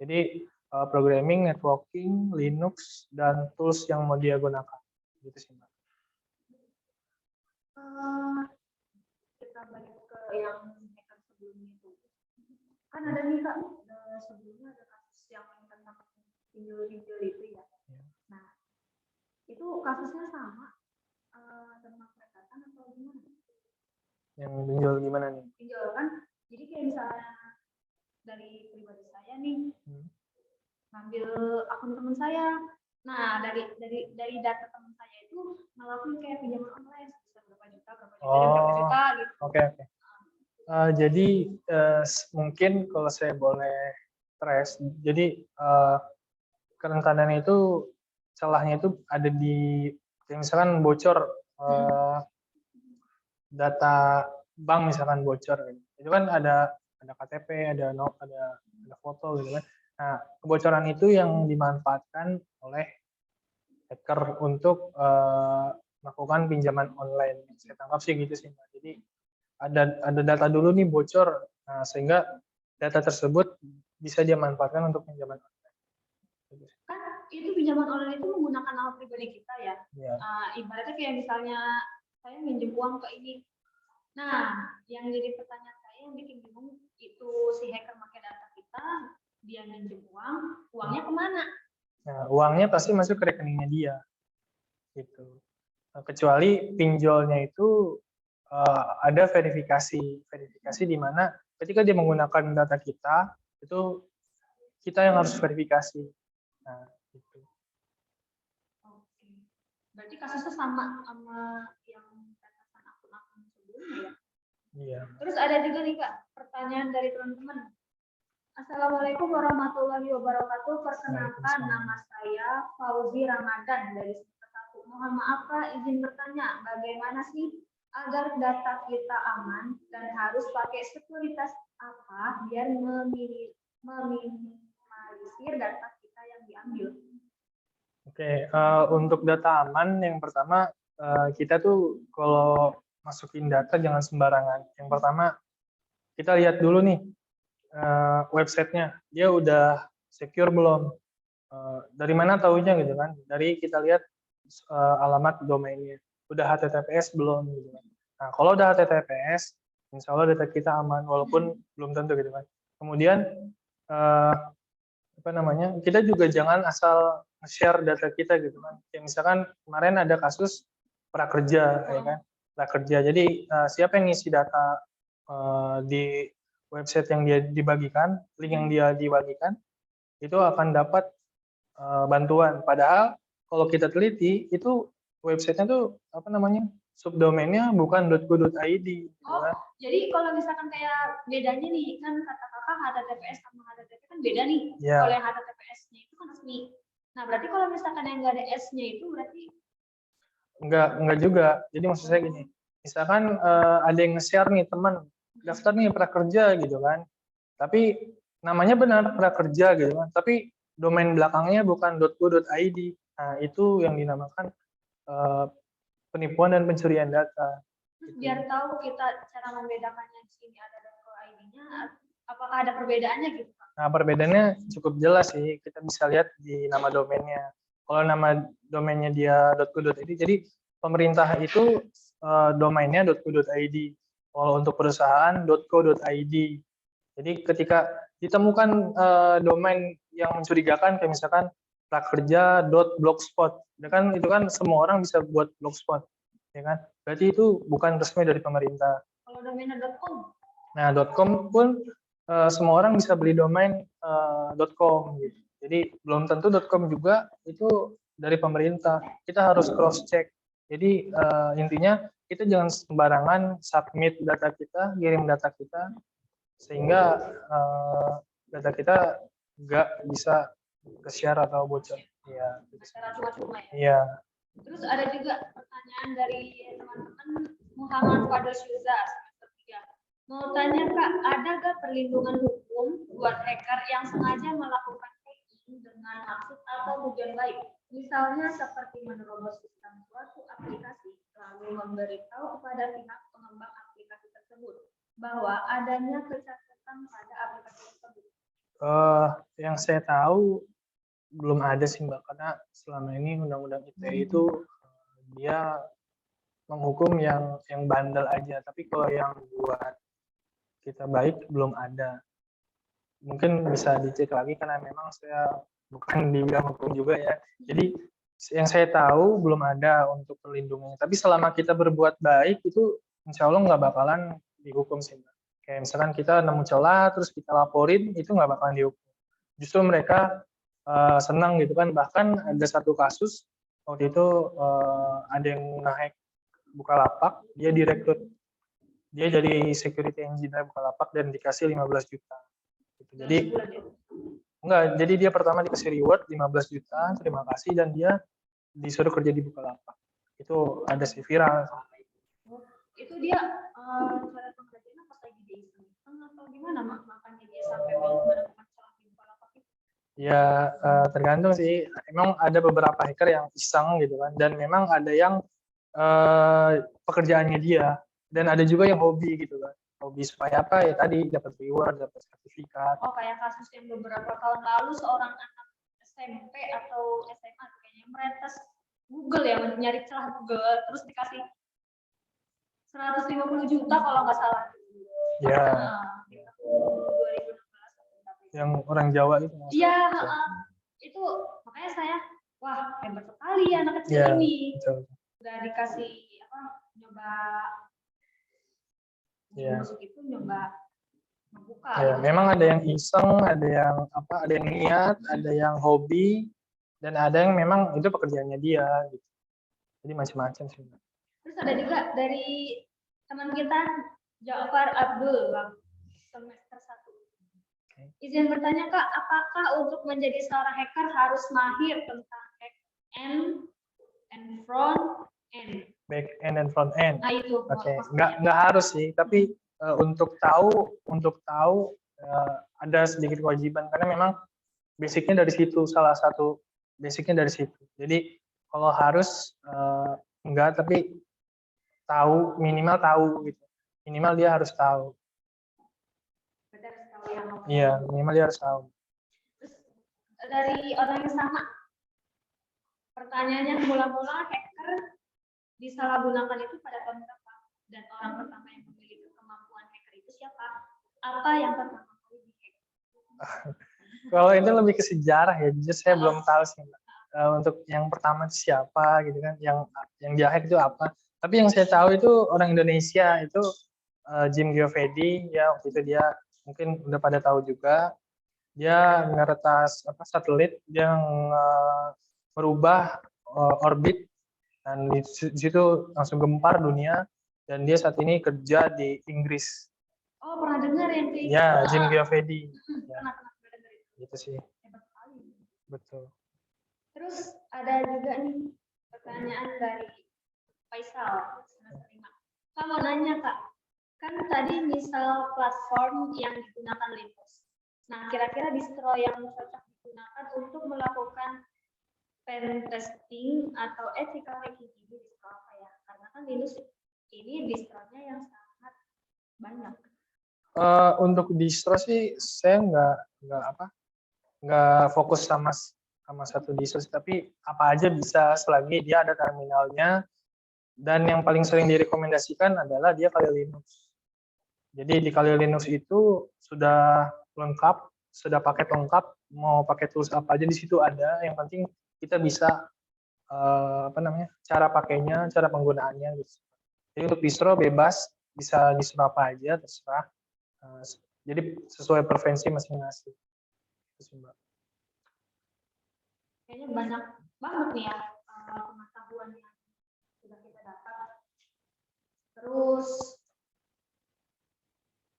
S2: Jadi programming, networking, Linux, dan tools yang mau dia gunakan. Gitu sih, Mbak.
S1: Kita balik ke yang hacker sebelumnya itu. Kan ada nih Kak, sebelumnya ada kasus yang tentang pinjol-pinjol itu ya. Nah, itu kasusnya sama tentang peretasan atau gimana?
S2: Yang pinjol gimana nih?
S1: Pinjol kan, jadi kayak misalnya dari pribadi saya nih, ngambil akun teman saya. Nah, dari data teman saya itu melakukan kayak pinjaman online sebesar berapa juta dan berapa juta gitu.
S2: Oke. Jadi mungkin kalau saya boleh trace, jadi kerentanan itu celahnya itu ada di misalkan bocor data bank misalkan bocor, itu kan ada KTP, ada foto gitu kan. Nah, kebocoran itu yang dimanfaatkan oleh hacker untuk melakukan pinjaman online. Saya tangkap sih gitu sih, Mbak. Jadi ada data dulu nih bocor, nah, sehingga data tersebut bisa dia manfaatkan untuk pinjaman online.
S1: Kan itu pinjaman online itu menggunakan nama pribadi kita ya.
S2: Ya.
S1: Ibaratnya kayak misalnya saya minjem uang ke ini. Nah, yang jadi pertanyaan saya yang bikin bingung itu si hacker pakai data kita, dia minjem uang, uangnya kemana?
S2: Nah, uangnya pasti masuk ke rekeningnya dia, gitu. Kecuali pinjolnya itu ada verifikasi di mana ketika dia menggunakan data kita, itu kita yang harus verifikasi. Nah, gitu.
S1: Oke. Berarti kasusnya sama yang peretasan akun-akun sebelumnya ya?
S2: Iya.
S1: Terus ada juga nih Kak, pertanyaan dari teman-teman. Assalamualaikum warahmatullahi wabarakatuh. Perkenalkan, nama saya Fauzi Ramadan dari semester 1. Mohon maaf Kak, izin bertanya, bagaimana sih agar data kita aman dan harus pakai sekuritas apa biar meminimalisir data kita yang diambil?
S2: Oke, untuk data aman yang pertama kita tuh kalau masukin data jangan sembarangan. Yang pertama kita lihat dulu nih websitenya, dia udah secure belum? Dari mana tahunya gitu kan? Dari kita lihat alamat domainnya, udah HTTPS belum gitu kan? Nah, kalau udah HTTPS, insya Allah data kita aman, walaupun belum tentu gitu kan. Kemudian kita juga jangan asal share data kita gitu kan. Kayak misalkan kemarin ada kasus prakerja, ya kan? Prakerja. Jadi siapa yang ngisi data di website yang dia dibagikan, link yang dia dibagikan, itu akan dapat bantuan. Padahal kalau kita teliti, itu websitenya tuh subdomainnya bukan .go.id.
S1: Oh, jadi kalau misalkan kayak bedanya nih, kan kata kakak HTTPS sama HTTP kan beda nih.
S2: Ya.
S1: Kalau yang HTTPS-nya itu kan resmi. Nah, berarti kalau misalkan yang nggak ada S-nya itu berarti? Enggak juga. Jadi maksud saya gini, misalkan ada yang nge-share nih teman, daftar nih prakerja gitu kan. Tapi namanya benar prakerja gitu kan. Tapi domain belakangnya bukan .go.id. Nah, itu yang dinamakan penipuan dan pencurian data. Terus biar tahu kita cara membedakannya di sini ada .go.id-nya, apakah ada perbedaannya gitu? Nah, perbedaannya cukup jelas sih. Kita bisa lihat di nama domainnya. Kalau nama domainnya dia .go.id, jadi pemerintah itu domainnya .go.id. Kalau untuk perusahaan .co.id. Jadi ketika ditemukan domain yang mencurigakan, kayak misalkan prakerja.blogspot, ya kan itu kan semua orang bisa buat blogspot, ya kan? Berarti itu bukan resmi dari pemerintah. Kalau domainnya .com? Nah, .com pun semua orang bisa beli domain .com gitu. Jadi belum tentu .com juga itu dari pemerintah. Kita harus cross check. Jadi intinya kita jangan sembarangan submit data kita, kirim data kita, sehingga data kita nggak bisa ke-share atau bocor. Iya. Iya. Terus ada juga pertanyaan dari teman-teman Muhammad Fadil Syuza semester 3. Mau tanya Kak, ada nggak perlindungan hukum buat hacker yang sengaja melakukan hacking dengan maksud atau tujuan baik? Misalnya seperti menerobos sistem suatu aplikasi lalu memberitahu kepada pihak pengembang aplikasi tersebut bahwa adanya kecacatan pada aplikasi
S2: Yang saya tahu belum ada sih Mbak, karena selama ini undang-undang ITE itu dia menghukum yang bandel aja, tapi kalau yang buat kita baik belum ada. Mungkin bisa dicek lagi karena memang saya bukan di bidang hukum juga ya. Jadi yang saya tahu belum ada untuk perlindungannya. Tapi selama kita berbuat baik itu insya Allah nggak bakalan dihukum sih Mbak. Kayak misalkan kita nemu celah terus kita laporin itu nggak bakalan dihukum. Justru mereka senang gitu kan. Bahkan ada satu kasus waktu itu ada yang nge-hack Bukalapak, dia direkrut, dia jadi security engineer Bukalapak dan dikasih 15 juta. Gitu. Jadi enggak, jadi dia pertama dikasih reward 15 juta, terima kasih, dan dia disuruh kerja di Bukalapak. Itu ada sih viral.
S1: Itu dia cara pengerjaannya pas lagi di iseng atau gimana makanya dia sampai mau menemukan celah di Bukalapak itu?
S2: Ya tergantung sih. Emang ada beberapa hacker yang iseng gitu kan, dan memang ada yang pekerjaannya dia, dan ada juga yang hobi gitu kan. Hobi supaya apa ya tadi dapat reward, dapat sertifikat.
S1: Oh kayak kasus yang beberapa tahun lalu seorang anak SMP atau SMA kayaknya meretas Google ya, nyari celah Google terus dikasih 150 juta kalau nggak salah.
S2: Ya.
S1: Nah, 2016.
S2: Yang orang Jawa itu.
S1: Iya, itu makanya saya wah hebat sekali anak kecil
S2: Ya,
S1: ini.
S2: betul.
S1: Udah dikasih apa nyoba
S2: Ya.
S1: musik itu nyoba membuka.
S2: Ya, memang ada yang iseng, ada yang apa, ada yang niat, ada yang hobi, dan ada yang memang itu pekerjaannya dia gitu. Jadi macam-macam sih.
S1: Terus ada juga dari teman kita Ja'far Abdul semester 1. Izin bertanya Kak, apakah untuk menjadi seorang hacker harus mahir tentang back end and front end?
S2: Back end dan front end.
S1: Nah itu.
S2: Oke, nggak harus sih, tapi untuk tahu ada sedikit kewajiban karena memang basicnya dari situ, salah satu basicnya dari situ. Jadi kalau harus enggak, tapi tahu, minimal tahu gitu. Minimal dia harus tahu. Iya, minimal dia harus tahu.
S1: Terus dari orang yang sama, pertanyaannya mula-mula hacker disalahgunakan itu pada tahun berapa? Dan orang pertama yang memiliki kemampuan hacker itu siapa? Apa yang pertama kali dihack?
S2: Kalau itu lebih ke sejarah ya, jadi saya belum tahu sih. Untuk yang pertama itu siapa gitu kan, yang dihack itu apa? Tapi yang saya tahu itu orang Indonesia itu Jim Geovedi ya, waktu itu dia mungkin udah pada tahu juga, dia ngeretas satelit, dia merubah orbit, dan di situ langsung gempar dunia, dan dia saat ini kerja di Inggris.
S1: Oh pernah dengar ya?
S2: Ya, Jim Geovedi. Ya. Gitu sih.
S1: Hebat sekali.
S2: Betul.
S1: Terus ada juga nih pertanyaan dari Faisal semester 5. Kak mau nanya Kak, kan tadi misal platform yang digunakan Linux. Nah kira-kira distro yang cocok digunakan untuk melakukan pen testing atau ethical hacking ini distro apa ya? Karena kan Linux ini distronya yang sangat banyak.
S2: Untuk distro sih saya nggak fokus sama satu distro, tapi apa aja bisa selagi dia ada terminalnya, dan yang paling sering direkomendasikan adalah dia Kali Linux. Jadi di Kali Linux itu sudah lengkap, sudah paket lengkap, mau pakai tools apa aja di situ ada, yang penting kita bisa cara pakainya, cara penggunaannya gitu. Jadi untuk distro bebas, bisa distro apa aja terserah. Jadi sesuai preferensi masing-masing.
S1: Kayaknya banyak banget nih ya pengetahuan yang sudah kita dapat. Terus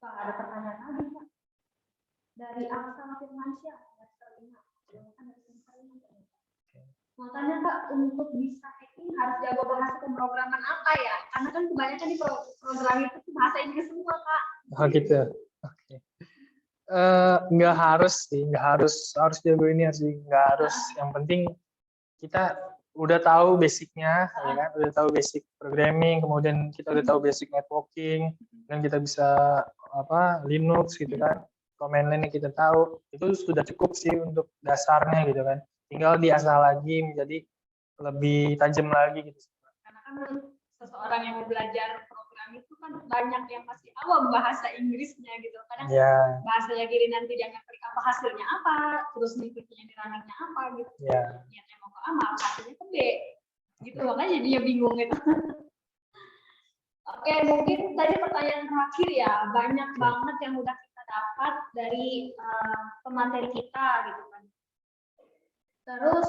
S1: Pak ada pertanyaan lagi Pak dari Aksa Firmansyah semester 5. Mau tanya Pak, untuk bisa hacking harus jago bahasa pemrograman apa ya? Karena kan kebanyakan di program itu bahasa Inggris semua Kak.
S2: Oh gitu. Oke. Nggak harus sih, nggak harus jago ini sih, nggak harus. Yang penting kita udah tahu basicnya, ya kan? Udah tahu basic programming, kemudian kita udah tahu basic networking, dan kita bisa Linux gitu kan. command line yang kita tahu itu sudah cukup sih untuk dasarnya gitu kan. Tinggal diasah lagi menjadi lebih tajam lagi gitu.
S1: Karena kan seseorang yang mau belajar program itu kan banyak yang masih awam bahasa Inggrisnya gitu. Kadang
S2: Ya,
S1: bahasanya gini nanti dia ngeklik apa hasilnya apa, terus ngikutnya di runningnya apa gitu.
S2: ya.
S1: Niatnya mau ke A malah hasilnya ke B. Gitu makanya dia bingung gitu. Oke, mungkin tadi pertanyaan terakhir ya, banyak banget yang udah kita dapat dari pemateri kita gitu kan. Terus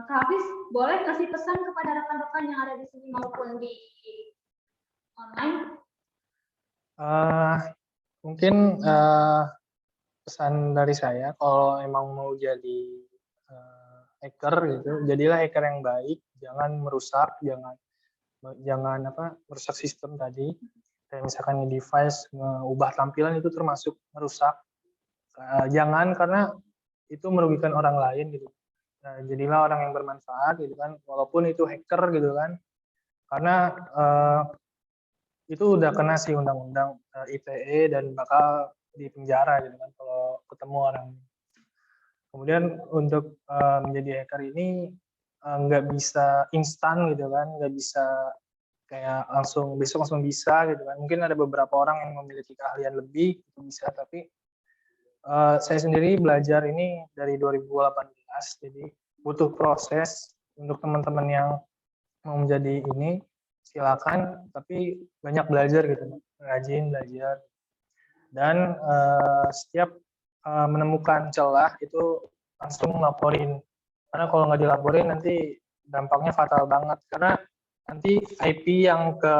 S1: Kak Hafiz boleh kasih pesan kepada rekan-rekan yang ada di sini maupun di online?
S2: Mungkin pesan dari saya, kalau emang mau jadi hacker gitu, jadilah hacker yang baik, jangan merusak, jangan merusak sistem tadi. Kayak misalkan di device mengubah tampilan itu termasuk merusak. Jangan, karena itu merugikan orang lain gitu. Nah, jadilah orang yang bermanfaat gitu kan, walaupun itu hacker gitu kan. Karena itu udah kena sih undang-undang ITE dan bakal di penjara gitu kan kalau ketemu orang. Kemudian untuk menjadi hacker ini nggak bisa instan gitu kan, nggak bisa kayak langsung besok langsung bisa gitu kan. Mungkin ada beberapa orang yang memiliki keahlian lebih itu bisa, tapi saya sendiri belajar ini dari 2018, jadi butuh proses. Untuk teman-teman yang mau menjadi ini silakan, tapi banyak belajar gitu, rajin belajar, dan setiap menemukan celah itu langsung laporin, karena kalau nggak dilaporin nanti dampaknya fatal banget, karena nanti IP yang ke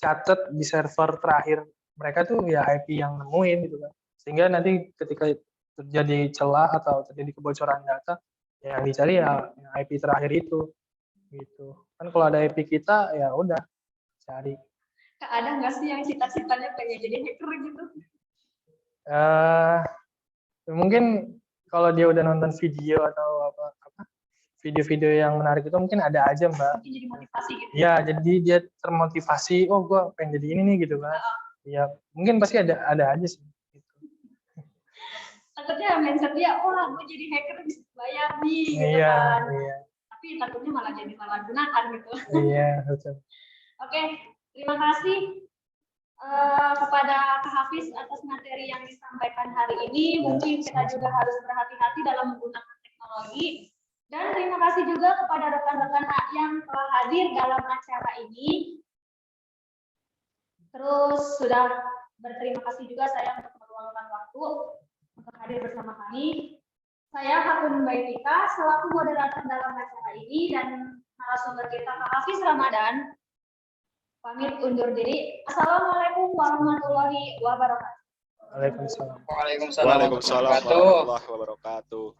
S2: catat di server terakhir mereka tuh ya IP yang nemuin gitu kan, sehingga nanti ketika terjadi celah atau terjadi kebocoran data, ya yang dicari ya IP terakhir itu gitu kan. Kalau ada IP kita ya udah cari.
S1: Kak, ada nggak sih yang cita-citanya pengen jadi hacker gitu?
S2: Mungkin kalau dia udah nonton video atau video-video yang menarik itu mungkin ada aja, Mbak.
S1: Mungkin jadi motivasi gitu.
S2: Ya, jadi dia termotivasi, oh gue pengen jadi ini nih gitu kan. Ya mungkin pasti ada aja sih gitu.
S1: Takutnya mindset dia, oh gue jadi hacker bisa bayar nih gitu
S2: Iya,
S1: kan.
S2: iya.
S1: Tapi takutnya malah jadi salah gunakan gitu.
S2: Iya, betul.
S1: Oke, terima kasih kepada Kak Hafiz atas materi yang disampaikan hari ini. Mungkin kita juga harus berhati-hati dalam menggunakan teknologi. Dan terima kasih juga kepada rekan-rekan yang telah hadir dalam acara ini. Terus sudah berterima kasih juga saya untuk meluangkan waktu untuk hadir bersama kami. Saya Hakun Baitika selaku moderator dalam acara ini, dan narasumber kita Kak Hafiz Ramadan pamit undur diri. Assalamualaikum warahmatullahi wabarakatuh.
S2: Waalaikumsalam.
S4: Waalaikumsalam warahmatullahi wabarakatuh.